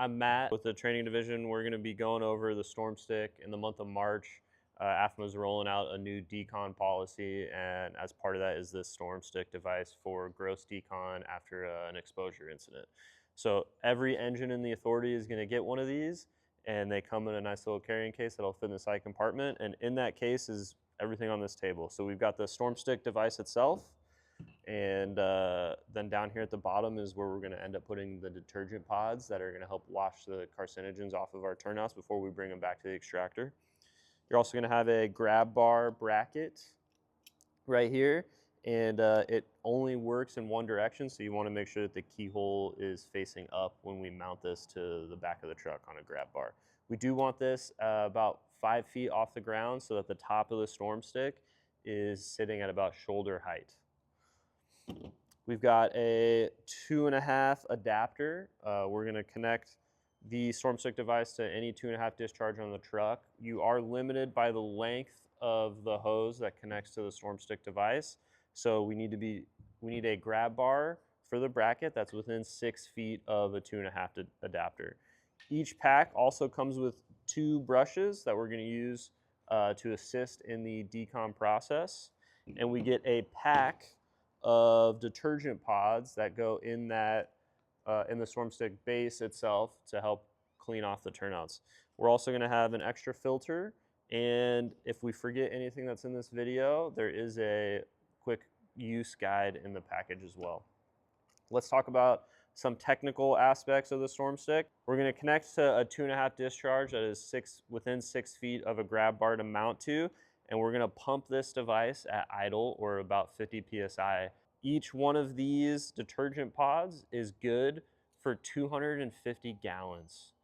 I'm Matt with the training division. We're going to be going over the storm stick in the month of March. AFMA is rolling out a new decon policy, and as part of that is this storm stick device for gross decon after an exposure incident. So every engine in the authority is going to get one of these, and they come in a nice little carrying case that'll fit in the side compartment, and in that case is everything on this table. So we've got the storm stick device itself, and then down here at the bottom is where we're going to end up putting the detergent pods that are going to help wash the carcinogens off of our turnouts before we bring them back to the extractor. You're also going to have a grab bar bracket right here, and it only works in one direction, so you want to make sure that the keyhole is facing up when we mount this to the back of the truck on a grab bar. We do want this about 5 feet off the ground so that the top of the storm stick is sitting at about shoulder height. We've got a 2.5 adapter. We're going to connect the storm stick device to any 2.5 discharge on the truck. You are limited by the length of the hose that connects to the storm stick device. So we need a grab bar for the bracket that's within 6 feet of a 2.5 adapter. Each pack also comes with 2 brushes that we're going to use to assist in the decon process. And we get a pack of detergent pods that go in that in the storm stick base itself to help clean off the turnouts. We're also going to have an extra filter, and if we forget anything that's in this video, there is a quick use guide in the package as well. Let's talk about some technical aspects of the storm stick. We're going to connect to a 2.5 discharge that is within 6 feet of a grab bar to mount to, and we're going to pump this device at idle or about 50 psi. Each one of these detergent pods is good for 250 gallons.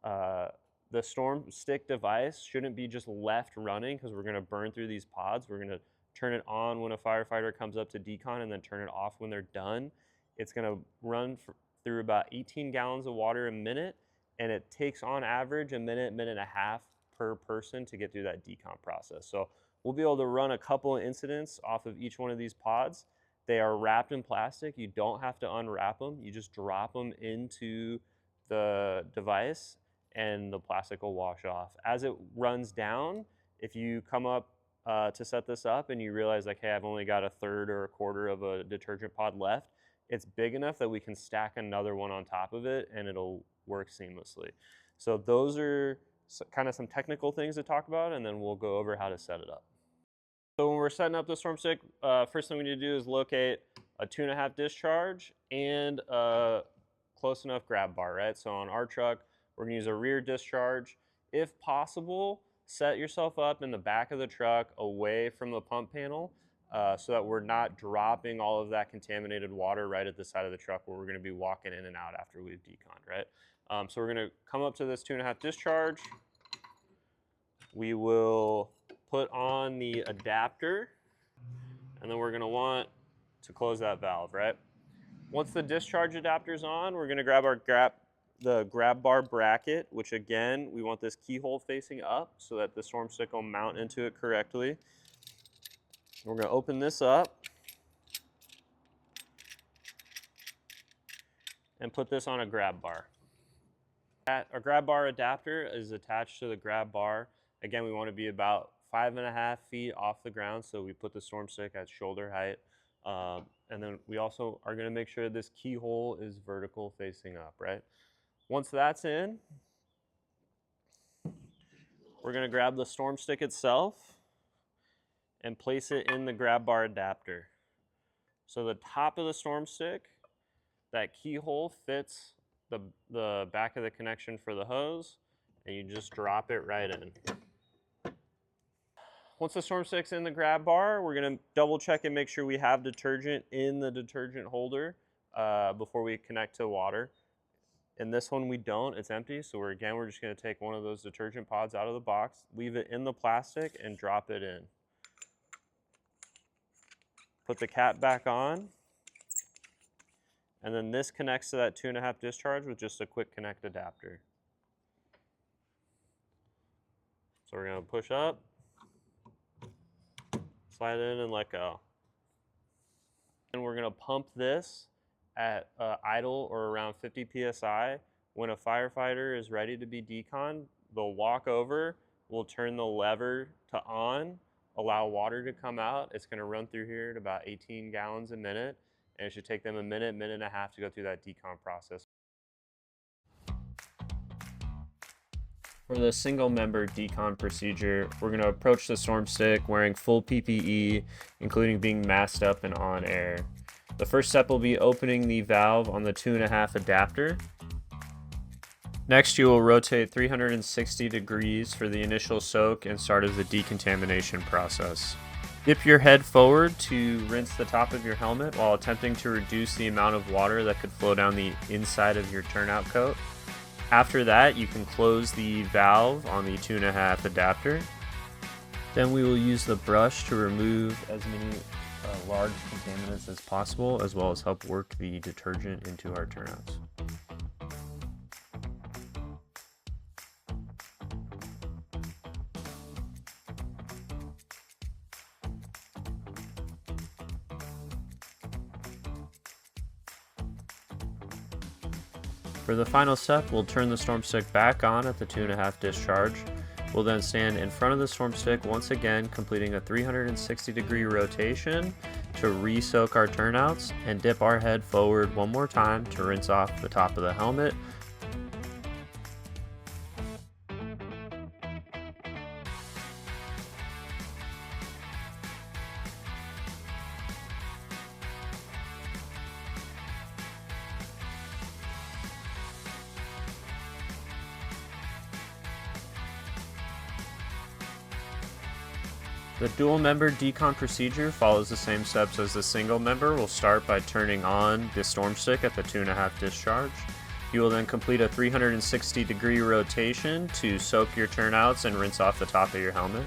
The storm stick device shouldn't be just left running because we're going to burn through these pods. We're going to turn it on when a firefighter comes up to decon and then turn it off when they're done. It's going to run through about 18 gallons of water a minute, and it takes on average a minute and a half per person to get through that decon process. So we'll be able to run a couple of incidents off of each one of these pods. They are wrapped in plastic. You don't have to unwrap them. You just drop them into the device and the plastic will wash off. As it runs down, if you come up to set this up and you realize like, hey, I've only got 1/3 or 1/4 of a detergent pod left, it's big enough that we can stack another one on top of it and it'll work seamlessly. So those are kind of some technical things to talk about, and then we'll go over how to set it up. So when we're setting up the storm stick, first thing we need to do is locate a 2.5 discharge and a close enough grab bar, right? So on our truck, we're gonna use a rear discharge. If possible, set yourself up in the back of the truck away from the pump panel so that we're not dropping all of that contaminated water right at the side of the truck where we're gonna be walking in and out after we've deconned, right? So we're gonna come up to this 2.5 discharge. We will put on the adapter, and then we're gonna want to close that valve, right? Once the discharge adapter's on, we're gonna grab the grab bar bracket, which again, we want this keyhole facing up so that the storm stick will mount into it correctly. We're gonna open this up and put this on a grab bar. Our grab bar adapter is attached to the grab bar. Again, we want to be about 5.5 feet off the ground, so we put the storm stick at shoulder height. And then we also are going to make sure this keyhole is vertical facing up, right? Once that's in, we're going to grab the storm stick itself and place it in the grab bar adapter. So the top of the storm stick, that keyhole fits the back of the connection for the hose, and you just drop it right in. Once the storm stick's in the grab bar, we're gonna double check and make sure we have detergent in the detergent holder before we connect to water. In this one we don't, it's empty, so we're just gonna take one of those detergent pods out of the box, leave it in the plastic, and drop it in. Put the cap back on, and then this connects to that 2.5 discharge with just a quick connect adapter. So we're gonna push up, slide in and let go. And we're gonna pump this at idle or around 50 psi When a firefighter is ready to be deconned, they'll walk over, we'll turn the lever to on, allow water to come out. It's going to run through here at about 18 gallons a minute, and it should take them a minute, minute and a half to go through that decon process. For the single member decon procedure, we're going to approach the storm stick wearing full PPE, including being masked up and on air. The first step will be opening the valve on the 2.5 adapter. Next, you will rotate 360 degrees for the initial soak and start of the decontamination process. Dip your head forward to rinse the top of your helmet while attempting to reduce the amount of water that could flow down the inside of your turnout coat. After that, you can close the valve on the 2.5 adapter. Then we will use the brush to remove as many large contaminants as possible, as well as help work the detergent into our turnouts. For the final step, we'll turn the storm stick back on at the 2.5 discharge. We'll then stand in front of the storm stick once again, completing a 360-degree rotation to re-soak our turnouts and dip our head forward one more time to rinse off the top of the helmet. The dual member decon procedure follows the same steps as the single member. We'll start by turning on the storm stick at the 2.5 discharge. You will then complete a 360-degree rotation to soak your turnouts and rinse off the top of your helmet.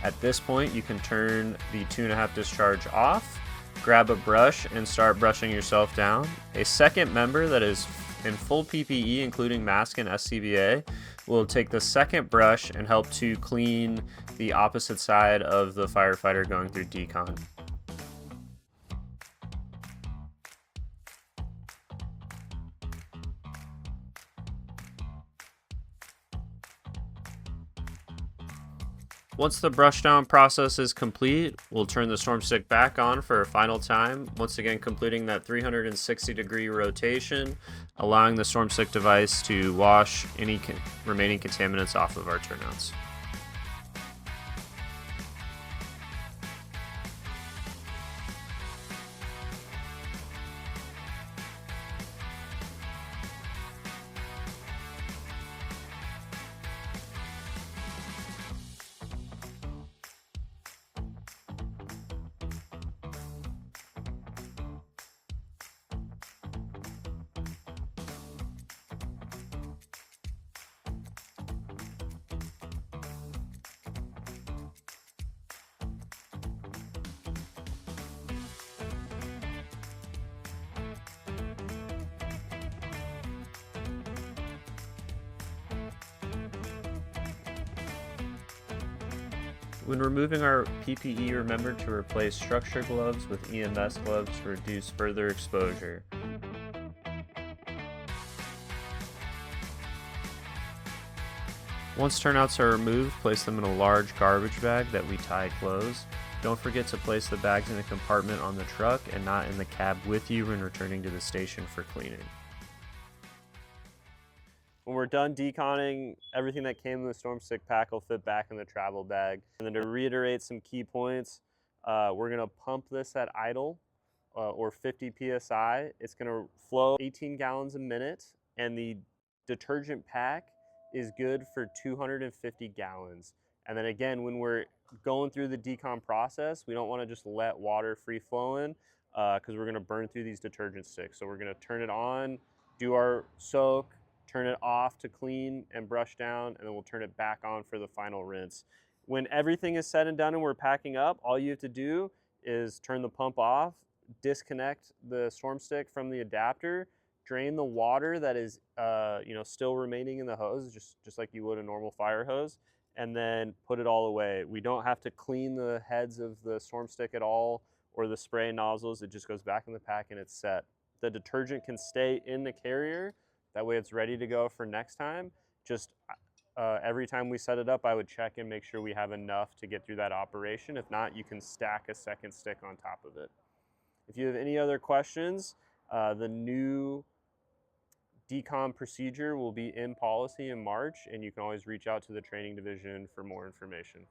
At this point, you can turn the 2.5 discharge off, grab a brush, and start brushing yourself down. A second member that is in full PPE, including mask and SCBA, will take the second brush and help to clean the opposite side of the firefighter going through decon. Once the brush down process is complete, we'll turn the storm stick back on for a final time, once again completing that 360-degree rotation, allowing the storm stick device to wash any remaining contaminants off of our turnouts. When removing our PPE, remember to replace structure gloves with EMS gloves to reduce further exposure. Once turnouts are removed, place them in a large garbage bag that we tie closed. Don't forget to place the bags in a compartment on the truck and not in the cab with you when returning to the station for cleaning. When we're done deconning, everything that came in the storm stick pack will fit back in the travel bag. And then to reiterate some key points, we're gonna pump this at idle or 50 PSI. It's gonna flow 18 gallons a minute, and the detergent pack is good for 250 gallons. And then again, when we're going through the decon process, we don't wanna just let water free flowing because we're gonna burn through these detergent sticks. So we're gonna turn it on, do our soak, turn it off to clean and brush down, and then we'll turn it back on for the final rinse. When everything is said and done and we're packing up, all you have to do is turn the pump off, disconnect the storm stick from the adapter, drain the water that is still remaining in the hose, just like you would a normal fire hose, and then put it all away. We don't have to clean the heads of the storm stick at all or the spray nozzles. It just goes back in the pack and it's set. The detergent can stay in the carrier That way it's ready to go for next time. Just every time we set it up, I would check and make sure we have enough to get through that operation. If not, you can stack a second stick on top of it. If you have any other questions, the new decon procedure will be in policy in March, and you can always reach out to the training division for more information.